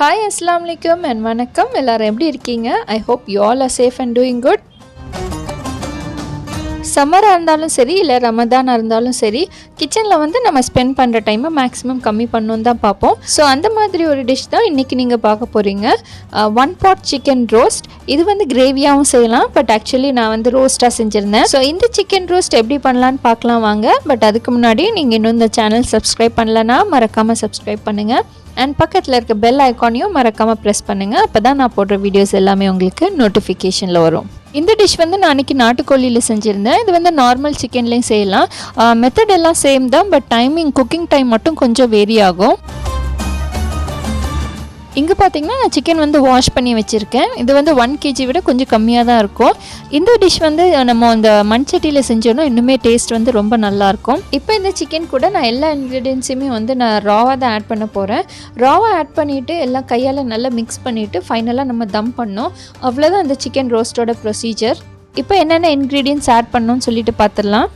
Hi, Assalamu alaikum and வணக்கம். எல்லாரும் எப்படி இருக்கீங்க? I hope you all are safe and doing good. சம்மராக இருந்தாலும் சரி இல்லை ரமதானாக இருந்தாலும் சரி கிச்சனில் வந்து நம்ம ஸ்பெண்ட் பண்ணுற டைமை மேக்ஸிமம் கம்மி பண்ணணும் தான் பார்ப்போம். ஸோ அந்த மாதிரி ஒரு டிஷ் தான் இன்றைக்கி நீங்கள் பார்க்க போகிறீங்க. 1 pot சிக்கன் ரோஸ்ட். இது வந்து கிரேவியாகவும் செய்யலாம், பட் ஆக்சுவலி நான் வந்து ரோஸ்ட்டாக செஞ்சுருந்தேன். ஸோ இந்த சிக்கன் ரோஸ்ட் எப்படி பண்ணலான்னு பார்க்கலாம் வாங்க. பட் அதுக்கு முன்னாடி நீங்கள் இன்னும் இந்த சேனல் சப்ஸ்கிரைப் பண்ணலன்னா மறக்காமல் சப்ஸ்கிரைப் பண்ணுங்கள். அண்ட் பக்கத்தில் இருக்க பெல் ஐக்கானையும் மறக்காமல் ப்ரெஸ் பண்ணுங்கள். அப்போ தான் நான் போடுற வீடியோஸ் எல்லாமே உங்களுக்கு நோட்டிஃபிகேஷனில் வரும். இந்த டிஷ் வந்து நான் அன்றைக்கி நாட்டுக்கோழியில் செஞ்சுருந்தேன். இது வந்து நார்மல் சிக்கன்லேயும் செய்யலாம். மெத்தட் எல்லாம் சேம் தான், பட் குக்கிங் டைம் மட்டும் கொஞ்சம் வேரி ஆகும். இங்கே பார்த்தீங்கன்னா நான் சிக்கன் வந்து வாஷ் பண்ணி வச்சுருக்கேன். இது வந்து 1 kg விட கொஞ்சம் கம்மியாக தான் இருக்கும். இந்த டிஷ் வந்து நம்ம அந்த மண்சட்டியில் செஞ்சோன்னா இன்னுமே டேஸ்ட் வந்து ரொம்ப நல்லாயிருக்கும். இப்போ இந்த சிக்கன் கூட நான் எல்லா இன்க்ரீடியன்ஸுமே வந்து நான் ராவாக தான் ஆட் பண்ண போகிறேன். ராவாக ஆட் பண்ணிவிட்டு எல்லாம் கையால் நல்லா மிக்ஸ் பண்ணிவிட்டு ஃபைனலாக நம்ம தம் பண்ணோம். அவ்வளோதான் அந்த சிக்கன் ரோஸ்ட்டோட ப்ரொசீஜர். இப்போ என்னென்ன இன்க்ரீடியன்ஸ் ஆட் பண்ணணும்னு சொல்லிட்டு பார்த்துடலாம்.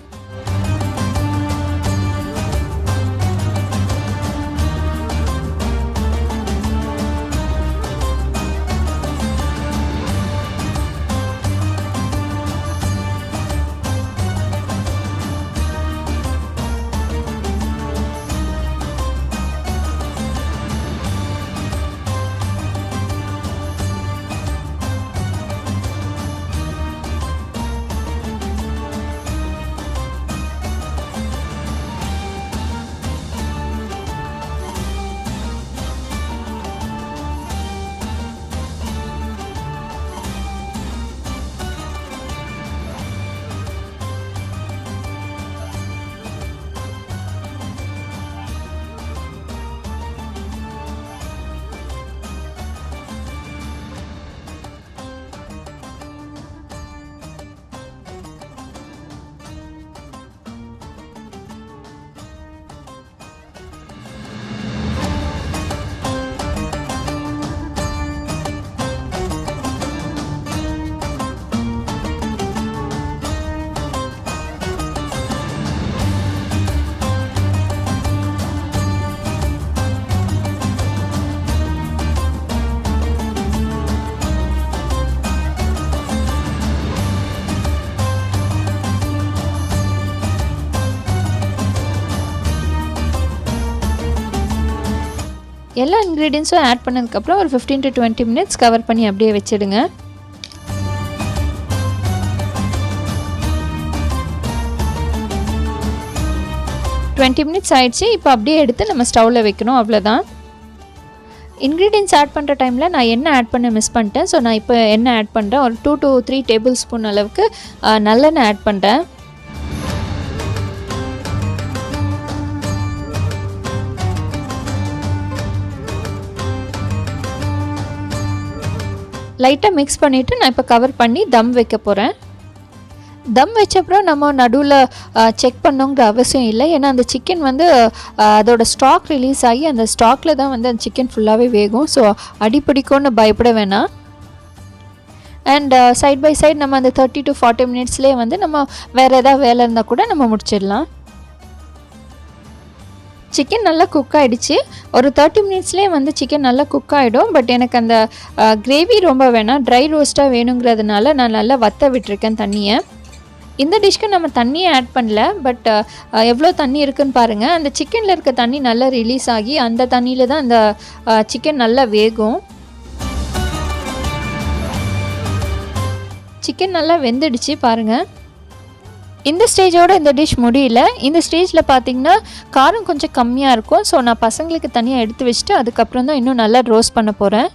எல்லா இன்க்ரீடியன்ஸும் ஆட் பண்ணதுக்கப்புறம் ஒரு 15 to 20 minutes கவர் பண்ணி அப்படியே வச்சிடுங்க. மினிட்ஸ் ஆயிடுச்சு. இப்போ அப்படியே எடுத்து நம்ம ஸ்டவ்வில் வைக்கணும், அவ்வளோதான். இன்க்ரீடியன்ஸ் ஆட் பண்ணுற டைமில் நான் எண்ணெய் ஆட் பண்ண மிஸ் பண்ணிட்டேன். ஸோ நான் இப்போ எண்ணெய் ஆட் பண்ணுறேன். ஒரு 2 to 3 tablespoon அளவுக்கு நல்லெண்ணெய் ஆட் பண்ணுறேன். லைட்டாக மிக்ஸ் பண்ணிவிட்டு நான் இப்போ கவர் பண்ணி தம் வைக்க போகிறேன். தம் வச்சப்பறம் நம்ம நடுவில் செக் பண்ணோங்கிற அவசியம் இல்லை. ஏன்னா அந்த சிக்கன் வந்து அதோட ஸ்டாக் ரிலீஸ் ஆகி அந்த ஸ்டாக்கில் தான் வந்து அந்த சிக்கன் ஃபுல்லாகவே வேகும். ஸோ அடிப்பிடிக்கும்னு பயப்பட வேணாம். அண்ட் சைட் பை சைட் நம்ம அந்த 30 to 40 minutesலேயே வந்து நம்ம வேறு எதாவது வேலை இருந்தால் கூட நம்ம முடிச்சிடலாம். சிக்கன் நல்லா குக் ஆகிடுச்சு. ஒரு 30 minutesலேயே வந்து சிக்கன் நல்லா குக் ஆகிடும். பட் எனக்கு அந்த கிரேவி ரொம்ப வேணாம், ட்ரை ரோஸ்ட்டாக வேணுங்கிறதுனால நான் நல்லா வற்ற விட்டுருக்கேன் தண்ணியை. இந்த டிஷ்க்கு நம்ம தண்ணியை ஆட் பண்ணல, பட் எவ்வளோ தண்ணி இருக்குதுன்னு பாருங்கள். அந்த சிக்கனில் இருக்க தண்ணி நல்லா ரிலீஸ் ஆகி அந்த தண்ணியில் தான் அந்த சிக்கன் நல்லா வேகும். சிக்கன் நல்லா வெந்துடுச்சு பாருங்கள். இந்த ஸ்டேஜோட இந்த டிஷ் முடியல. இந்த ஸ்டேஜில் பார்த்திங்கன்னா காரம் கொஞ்சம் கம்மியாக இருக்கும். ஸோ நான் பசங்களுக்கு தனியாக எடுத்து வச்சுட்டு அதுக்கப்புறம் தான் இன்னும் நல்லா ரோஸ்ட் பண்ண போகிறேன்.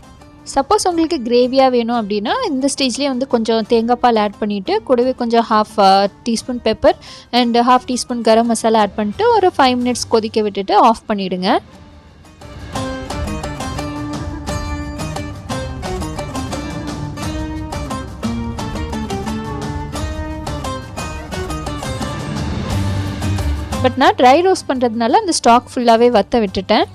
சப்போஸ் உங்களுக்கு கிரேவியாக வேணும் அப்படின்னா இந்த ஸ்டேஜ்லேயே வந்து கொஞ்சம் தேங்காய் பால் ஆட் பண்ணிவிட்டு கூடவே கொஞ்சம் 1/2 teaspoon pepper and 1/2 teaspoon garam masala add பண்ணிட்டு ஒரு 5 minutes கொதிக்க விட்டுட்டு ஆஃப் பண்ணிவிடுங்க. பட் நான் ட்ரை ரோஸ்ட் பண்ணுறதுனால அந்த ஸ்டாக் ஃபுல்லாகவே வற்ற விட்டுட்டேன்.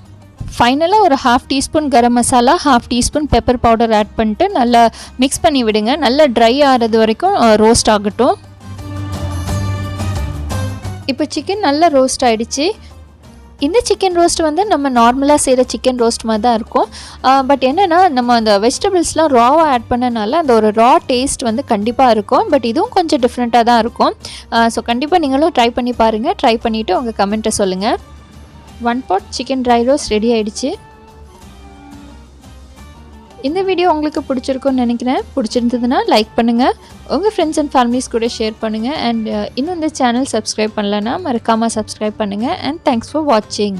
ஃபைனலாக ஒரு 1/2 teaspoon garam masala, 1/2 teaspoon pepper powder add பண்ணிட்டு நல்லா மிக்ஸ் பண்ணி விடுங்க. நல்லா ட்ரை ஆகிறது வரைக்கும் ரோஸ்ட் ஆகட்டும். இப்போ சிக்கன் நல்லா ரோஸ்ட் ஆகிடுச்சு. இந்த சிக்கன் ரோஸ்ட் வந்து நம்ம நார்மலாக செய்கிற சிக்கன் ரோஸ்ட் மாதிரி தான் இருக்கும். பட் என்னென்னா நம்ம அந்த வெஜிடபிள்ஸ்லாம் ராவாக ஆட் பண்ணனால அந்த ஒரு ரா டேஸ்ட் வந்து கண்டிப்பாக இருக்கும். பட் இதுவும் கொஞ்சம் டிஃப்ரெண்ட்டாக தான் இருக்கும். ஸோ கண்டிப்பாக நீங்களும் ட்ரை பண்ணி பாருங்கள். ட்ரை பண்ணிவிட்டு உங்கள் கமெண்ட்டை சொல்லுங்கள். 1 pot chicken dry roast ready ஆகிடுச்சு. இந்த வீடியோ உங்களுக்கு பிடிச்சிருக்குன்னு நினைக்கிறேன். பிடிச்சிருந்ததுன்னா லைக் பண்ணுங்கள், உங்கள் ஃப்ரெண்ட்ஸ் அண்ட் ஃபேமிலிஸ் கூட ஷேர் பண்ணுங்கள். அண்ட் இன்னும் இந்த சேனல் சப்ஸ்கிரைப் பண்ணலன்னா மறக்காமல் சப்ஸ்கிரைப் பண்ணுங்கள். அண்ட் தேங்க்ஸ் ஃபார் வாட்சிங்.